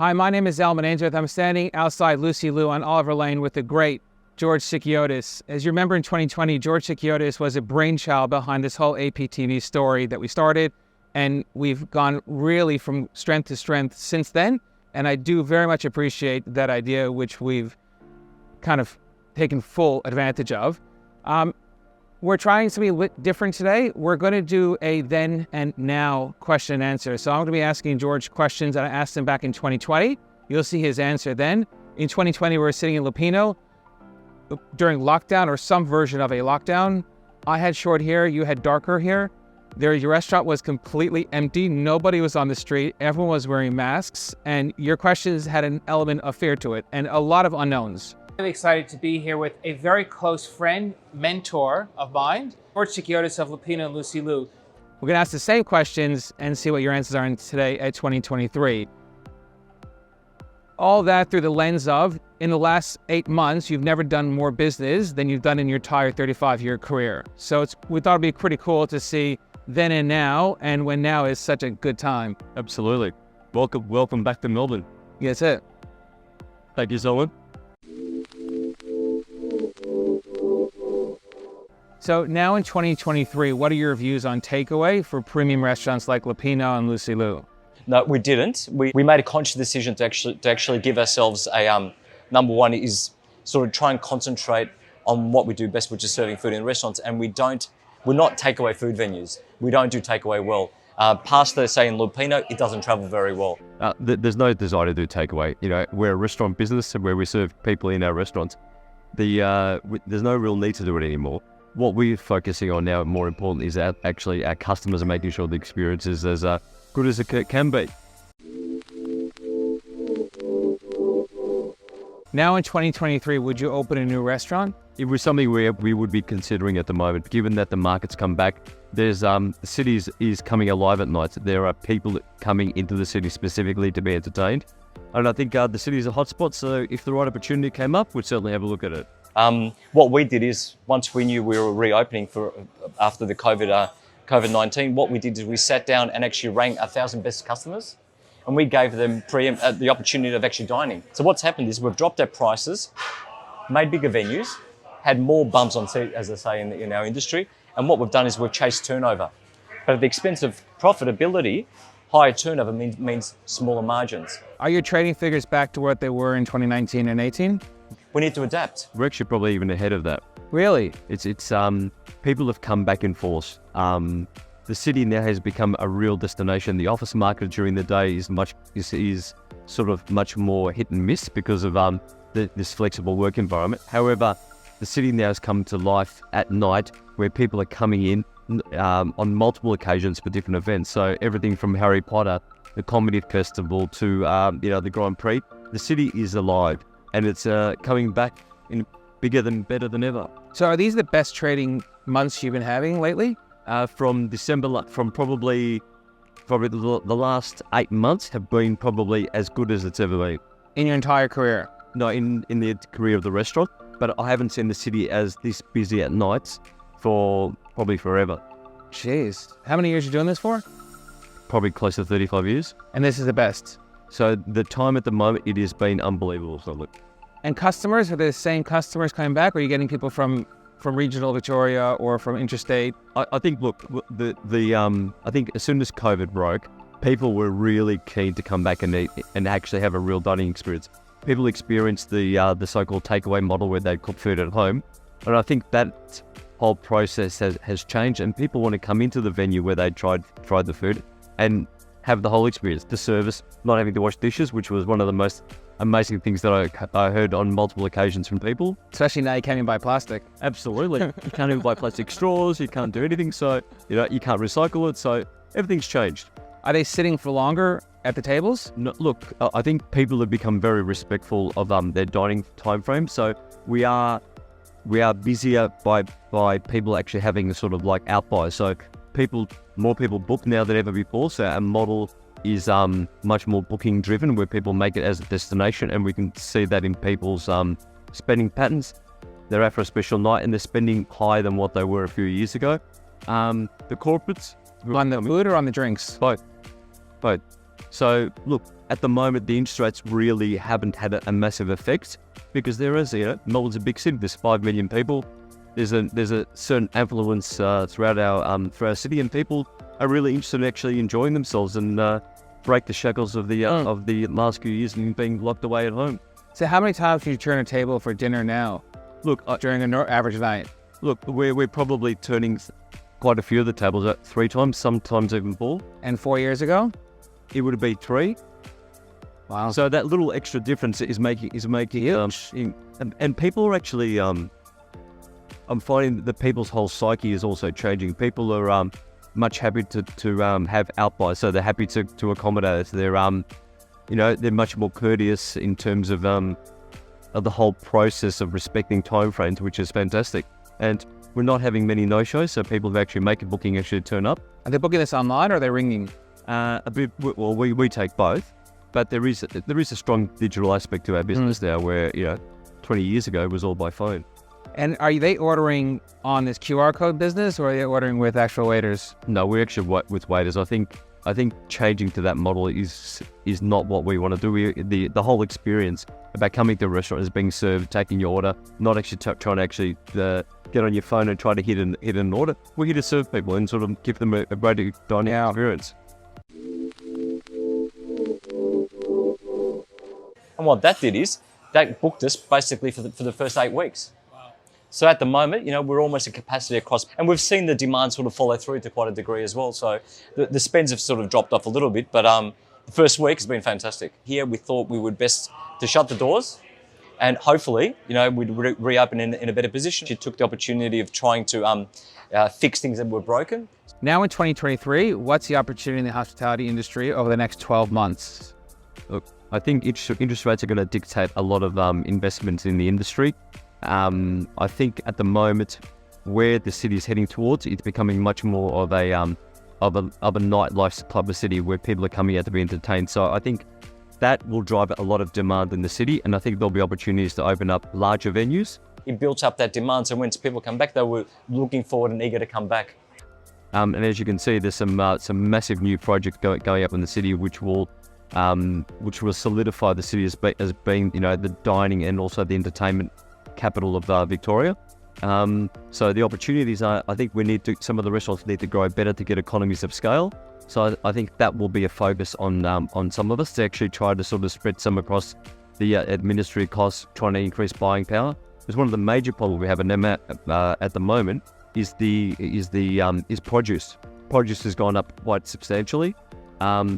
Hi, my name is Alman Ainsworth. I'm standing outside Lucy Liu on Oliver Lane with the great George Sykiotis. As you remember, in 2020, George Sykiotis was a brainchild behind this whole APTV story that we started, and we've gone really from strength to strength since then. And I do very much appreciate that idea, which we've kind of taken full advantage of. We're trying something a bit different today. We're going to do a then and now question and answer. So I'm going to be asking George questions that I asked him back in 2020. You'll see his answer then. In 2020, we were sitting in Lupino during lockdown or some version of a lockdown. I had short hair, you had darker hair. Your restaurant was completely empty. Nobody was on the street. Everyone was wearing masks. And your questions had an element of fear to it and a lot of unknowns. I'm really excited to be here with a very close friend, mentor of mine, George Sykiotis of Lupino and Lucy Liu. We're going to ask the same questions and see what your answers are today at 2023. All that through the lens of, in the last 8 months, you've never done more business than you've done in your entire 35-year career. So we thought it'd be pretty cool to see then and now, and when now is such a good time. Absolutely. Welcome back to Melbourne. Yeah, that's it. Thank you, Solomon. So now in 2023, what are your views on takeaway for premium restaurants like Lupino and Lucy Liu? No, we didn't. We made a conscious decision to actually give ourselves a number one is sort of try and concentrate on what we do best, which is serving food in restaurants. And we're not takeaway food venues. We don't do takeaway well. Pasta, say in Lupino, it doesn't travel very well. There's no desire to do takeaway. You know, we're a restaurant business where we serve people in our restaurants. There's no real need to do it anymore. What we're focusing on now, more important, is actually our customers are making sure the experience is as good as it can be. Now in 2023, would you open a new restaurant? It was something we would be considering at the moment, given that the market's come back. There's the city is coming alive at night. There are people coming into the city specifically to be entertained. And I think the city is a hotspot, so if the right opportunity came up, we'd certainly have a look at it. What we did is, once we knew we were reopening after the COVID-19, what we did is we sat down and actually rang 1,000 best customers, and we gave them the opportunity of actually dining. So what's happened is we've dropped our prices, made bigger venues, had more bums on seat, as they say in our industry, and what we've done is we've chased turnover. But at the expense of profitability, higher turnover means smaller margins. Are your trading figures back to what they were in 2019 and 18? We need to adapt. We're actually probably even ahead of that. Really? It's people have come back in force. The city now has become a real destination. The office market during the day is sort of much more hit and miss because of this flexible work environment. However, the city now has come to life at night, where people are coming in on multiple occasions for different events. So everything from Harry Potter, the comedy festival, to the Grand Prix. The city is alive, and it's coming back in better than ever. So are these the best trading months you've been having lately? From December, from probably the last 8 months have been probably as good as it's ever been. In your entire career? No, in the career of the restaurant, but I haven't seen the city as this busy at nights for probably forever. Jeez. How many years are you doing this for? Probably close to 35 years. And this is the best? So the time at the moment, it has been unbelievable. So and customers, are they the same customers coming back, or are you getting people from regional Victoria or from interstate? I think, look, I think as soon as COVID broke, people were really keen to come back and eat and actually have a real dining experience. People experienced the so-called takeaway model where they cook food at home. And I think that whole process has changed, and people want to come into the venue where they tried the food and have the whole experience. The service, not having to wash dishes, which was one of the most amazing things that I heard on multiple occasions from people. Especially now you can't even buy plastic. Absolutely. You can't even buy plastic straws, you can't do anything, so you can't recycle it, so everything's changed. Are they sitting for longer at the tables? No, look, I think people have become very respectful of their dining time frame, so we are busier by people actually having a sort of like outbuys. So more people book now than ever before, so our model is much more booking driven, where people make it as a destination, and we can see that in people's spending patterns. They're out for a special night and they're spending higher than what they were a few years ago. The corporates on the food or on the drinks? Both. So look, at the moment, the interest rates really haven't had a massive effect because there is, Melbourne's a big city. There's 5 million people. There's a certain affluence throughout our city, and people are really interested in actually enjoying themselves and break the shackles of the last few years and being locked away at home. So how many times can you turn a table for dinner now? Look, during an average night? Look, we're probably turning quite a few of the tables at 3 times, sometimes even 4. And 4 years ago? It would be 3. Wow. So that little extra difference is making and people are actually I'm finding that people's whole psyche is also changing. People are much happy to have outbuys, so they're happy to accommodate us. They're they're much more courteous in terms of the whole process of respecting timeframes, which is fantastic. And we're not having many no-shows, so people who actually make a booking actually turn up. Are they booking this online or are they ringing? We take both, but there is a strong digital aspect to our business now, where 20 years ago it was all by phone. And are they ordering on this QR code business, or are they ordering with actual waiters? No, we're actually with waiters. I think changing to that model is not what we want to do. The whole experience about coming to a restaurant is being served, taking your order, not actually trying to actually get on your phone and try to hit an order. We're here to serve people and sort of give them a great dining experience. And what that did is that booked us basically for the first 8 weeks. So at the moment, we're almost at capacity across, and we've seen the demand sort of follow through to quite a degree as well. So the spends have sort of dropped off a little bit, but the first week has been fantastic. Here we thought we would best to shut the doors, and hopefully, we'd reopen in a better position. She took the opportunity of trying to fix things that were broken. Now in 2023, what's the opportunity in the hospitality industry over the next 12 months? Look, I think interest rates are going to dictate a lot of investments in the industry. I think at the moment, where the city is heading towards, it's becoming much more of a nightlife type of city where people are coming out to be entertained. So I think that will drive a lot of demand in the city, and I think there'll be opportunities to open up larger venues. It built up that demand, so when people come back, they were looking forward and eager to come back. And as you can see, there's some massive new projects going up in the city, which will solidify the city as being the dining and also the entertainment capital of Victoria. So the opportunities are, I think some of the restaurants need to grow better to get economies of scale. So I think that will be a focus on some of us to actually try to sort of spread some across the administrative costs, trying to increase buying power. Because one of the major problems we have in them at the moment is produce. Produce has gone up quite substantially.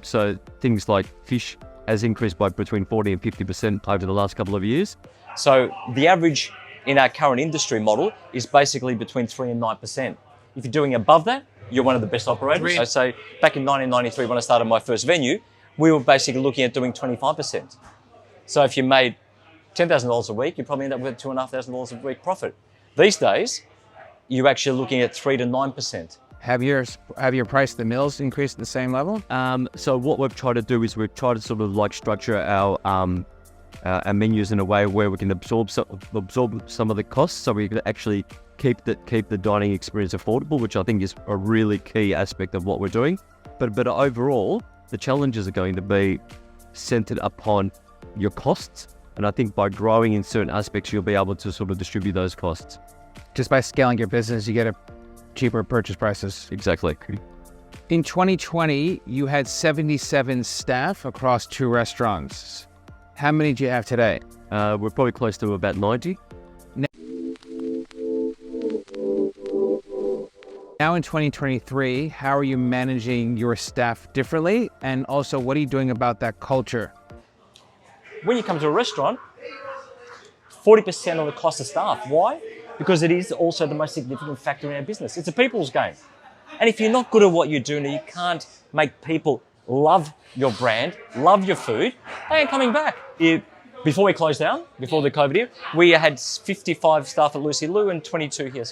So things like fish has increased by between 40 and 50% over the last couple of years. So the average in our current industry model is basically between 3 and 9%. If you're doing above that, you're one of the best operators. I say back in 1993, when I started my first venue, we were basically looking at doing 25%. So if you made $10,000 a week, you probably end up with $2,500 a week profit. These days, you're actually looking at 3 to 9%. Have your price of the meals increased at the same level? So what we've tried to do is we've tried to sort of like structure our menus in a way where we can absorb some of the costs, so we can actually keep the dining experience affordable, which I think is a really key aspect of what we're doing. But overall, the challenges are going to be centered upon your costs, and I think by growing in certain aspects, you'll be able to sort of distribute those costs. Just by scaling your business, you get a cheaper purchase prices. Exactly. In 2020, you had 77 staff across 2 restaurants. How many do you have today? We're probably close to about 90. Now in 2023, how are you managing your staff differently? And also, what are you doing about that culture? When you come to a restaurant, 40% of the cost of staff. Why? Because it is also the most significant factor in our business. It's a people's game. And if you're not good at what you do, and you can't make people love your brand, love your food, they ain't coming back. Before we closed down, before the COVID year, we had 55 staff at Lucy Liu and 22 here.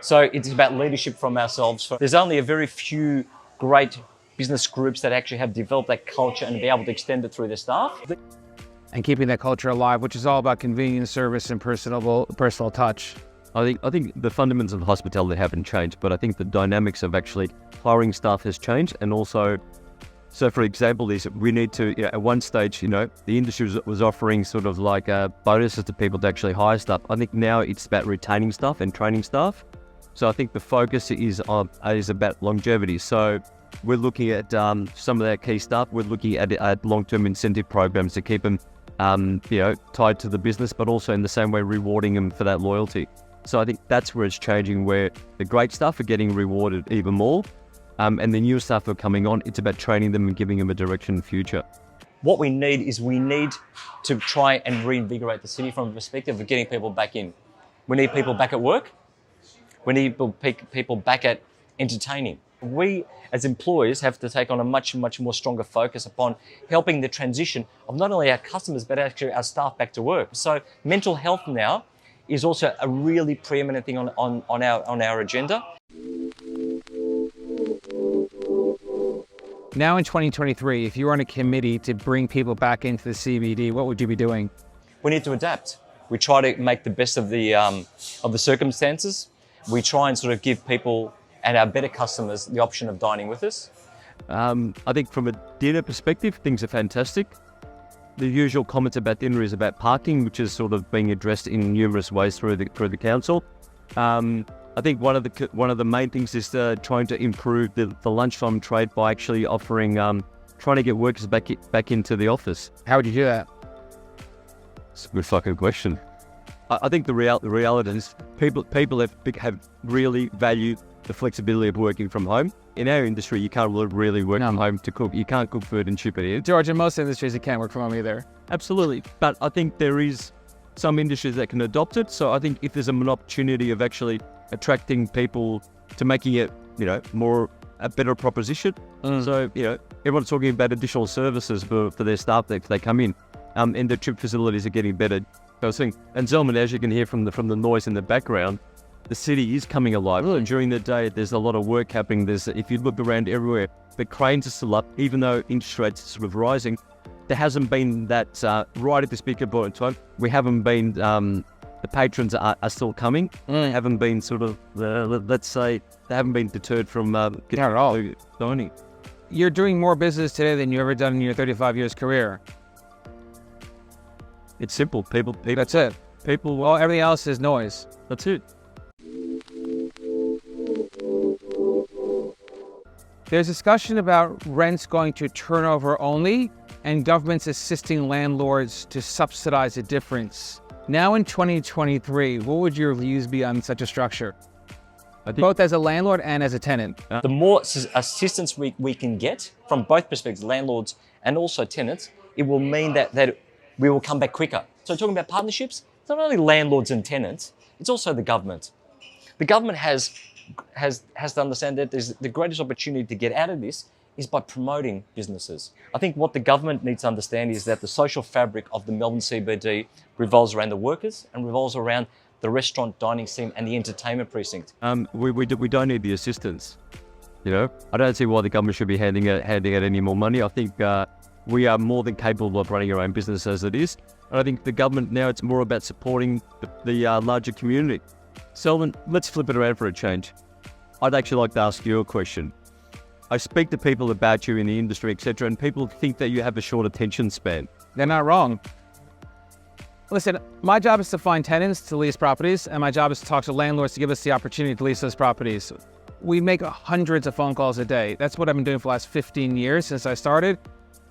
So it's about leadership from ourselves. There's only a very few great business groups that actually have developed that culture and be able to extend it through their staff. And keeping that culture alive, which is all about convenience, service, and personal touch. I think the fundamentals of hospitality haven't changed, but I think the dynamics of actually hiring staff has changed, and also So, for example, we need to, at one stage, the industry was offering sort of like bonuses to people to actually hire staff. I think now it's about retaining staff and training staff. So I think the focus is about longevity. So we're looking at some of our key staff. We're looking at long-term incentive programs to keep them, tied to the business, but also in the same way rewarding them for that loyalty. So I think that's where it's changing, where the great staff are getting rewarded even more. And the new staff who are coming on, it's about training them and giving them a direction in the future. What we need to try and reinvigorate the city from a perspective of getting people back in. We need people back at work. We need people back at entertaining. We, as employers, have to take on a much more stronger focus upon helping the transition of not only our customers, but actually our staff back to work. So mental health now is also a really preeminent thing on our agenda. Now in 2023, if you were on a committee to bring people back into the CBD, what would you be doing? We need to adapt. We try to make the best of the circumstances. We try and sort of give people and our better customers the option of dining with us. I think from a dinner perspective, things are fantastic. The usual comments about dinner is about parking, which is sort of being addressed in numerous ways through the council. I think one of the main things is trying to improve the lunchtime trade by actually offering, trying to get workers back into the office. How would you do that? It's a good fucking question. I think the reality is people have really valued the flexibility of working from home. In our industry, you can't really work from home to cook. You can't cook food and ship it in. George, in most industries, you can't work from home either. Absolutely. But I think there is some industries that can adopt it. So I think if there's an opportunity of actually attracting people to making it, a better proposition. So, everyone's talking about additional services for their staff if they come in. And the trip facilities are getting better. I was thinking, and Zelman, as you can hear from the noise in the background, the city is coming alive. And during the day, there's a lot of work happening. If you look around everywhere, the cranes are still up, even though interest rates are sort of rising. There hasn't been that, right at this particular point in time, we haven't been, the patrons are still coming. They haven't been sort of, let's say, they haven't been deterred from dining. You're doing more business today than you ever done in your 35 years career. It's simple. People. That's it. People. Well, everything else is noise. That's it. There's discussion about rents going to turnover only and governments assisting landlords to subsidize the difference. Now in 2023, what would your views be on such a structure? Both as a landlord and as a tenant. The more assistance we can get from both perspectives, landlords and also tenants, it will mean that we will come back quicker. So talking about partnerships, it's not only landlords and tenants, it's also the government. The government has to understand that there's the greatest opportunity to get out of this is by promoting businesses. I think what the government needs to understand is that the social fabric of the Melbourne CBD revolves around the workers and revolves around the restaurant, dining scene and the entertainment precinct. We don't need the assistance. I don't see why the government should be handing out any more money. I think we are more than capable of running our own business as it is. And I think the government now, it's more about supporting the larger community. Selwyn, let's flip it around for a change. I'd actually like to ask you a question. I speak to people about you in the industry, etc., and people think that you have a short attention span. They're not wrong. Listen, my job is to find tenants to lease properties, and my job is to talk to landlords to give us the opportunity to lease those properties. We make hundreds of phone calls a day. That's what I've been doing for the last 15 years since I started.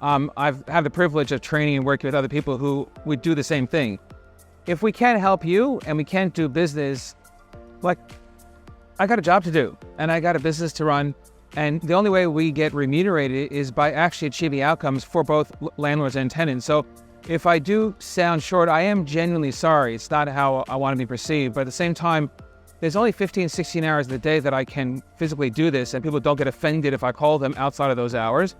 I've had the privilege of training and working with other people who would do the same thing. If we can't help you and we can't do business, I got a job to do and I got a business to run. And the only way we get remunerated is by actually achieving outcomes for both landlords and tenants. So if I do sound short, I am genuinely sorry. It's not how I want to be perceived. But at the same time, there's only 15, 16 hours in the day that I can physically do this, and people don't get offended if I call them outside of those hours.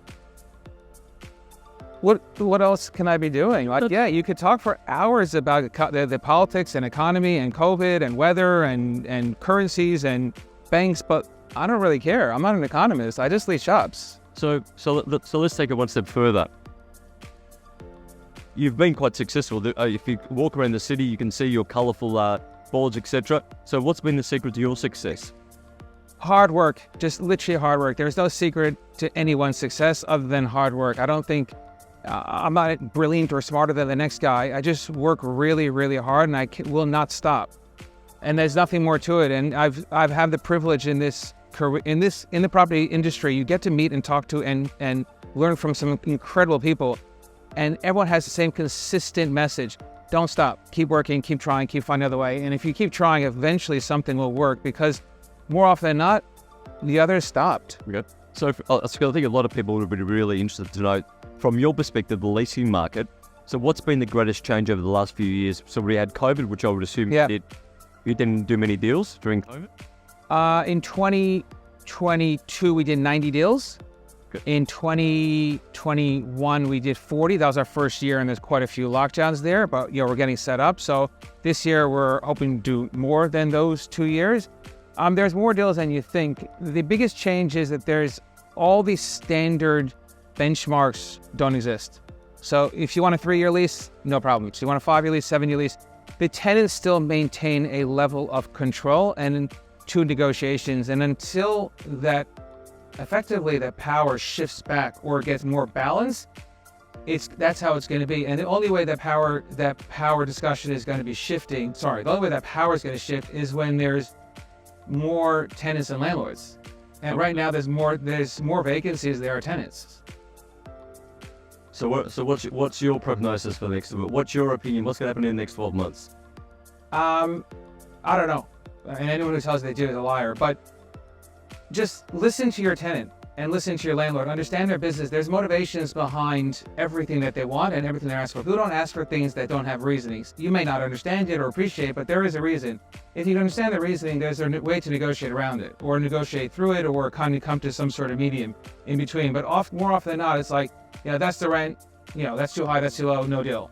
What else can I be doing? Yeah, you could talk for hours about the politics and economy and COVID and weather and currencies and banks, but I don't really care. I'm not an economist. I just lease shops. So let's take it one step further. You've been quite successful. If you walk around the city, you can see your colourful boards, etc. So what's been the secret to your success? hard work, just literally hard work. There's no secret to anyone's success other than hard work. I don't think I'm not brilliant or smarter than the next guy. I just work really, really hard, and I will not stop. And there's nothing more to it. And I've had the privilege in this career, in the property industry, you get to meet and talk to and learn from some incredible people, and everyone has the same consistent message. Don't stop. Keep working. Keep trying. Keep finding another way. And if you keep trying, eventually something will work, because more often than not, the others stopped. Okay. So I think a lot of people would be really interested to know, from your perspective, the leasing market. So what's been the greatest change over the last few years? So we had COVID, which I would assume you didn't do many deals during COVID? In 2022, we did 90 deals. Good. In 2021, we did 40. That was our first year, and there's quite a few lockdowns there, but we're getting set up. So this year, we're hoping to do more than those 2 years. There's more deals than you think. The biggest change is that there's all these standard benchmarks don't exist. So if you want a 3-year lease, no problem. So you want a 5-year lease, 7-year lease, the tenants still maintain a level of control and to negotiations. And until that, effectively, that power shifts back or gets more balanced, that's how it's going to be. And the only way that power discussion is going to be shifting, the only way that power is going to shift is when there's more tenants than landlords. And right now there's more vacancies than there are tenants. So what's your prognosis for the next? What's your opinion? What's going to happen in the next 12 months? I don't know. And anyone who tells you they do is a liar. But just listen to your tenant and listen to your landlord. Understand their business. There's motivations behind everything that they want and everything they're asking for. People don't ask for things that don't have reasonings. You may not understand it or appreciate it, but there is a reason. If you understand the reasoning, there's a way to negotiate around it, or negotiate through it, or kind of come to some sort of medium in between. But more often than not, it's like, that's the rent, that's too high, that's too low, no deal.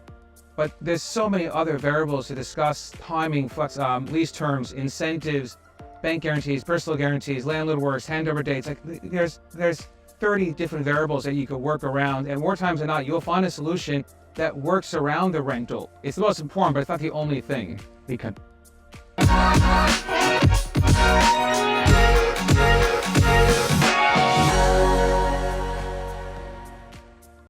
But there's so many other variables to discuss: timing, lease terms, incentives, bank guarantees, personal guarantees, landlord works, handover dates. Like there's 30 different variables that you could work around, and more times than not, you'll find a solution that works around the rental. It's the most important, but it's not the only thing.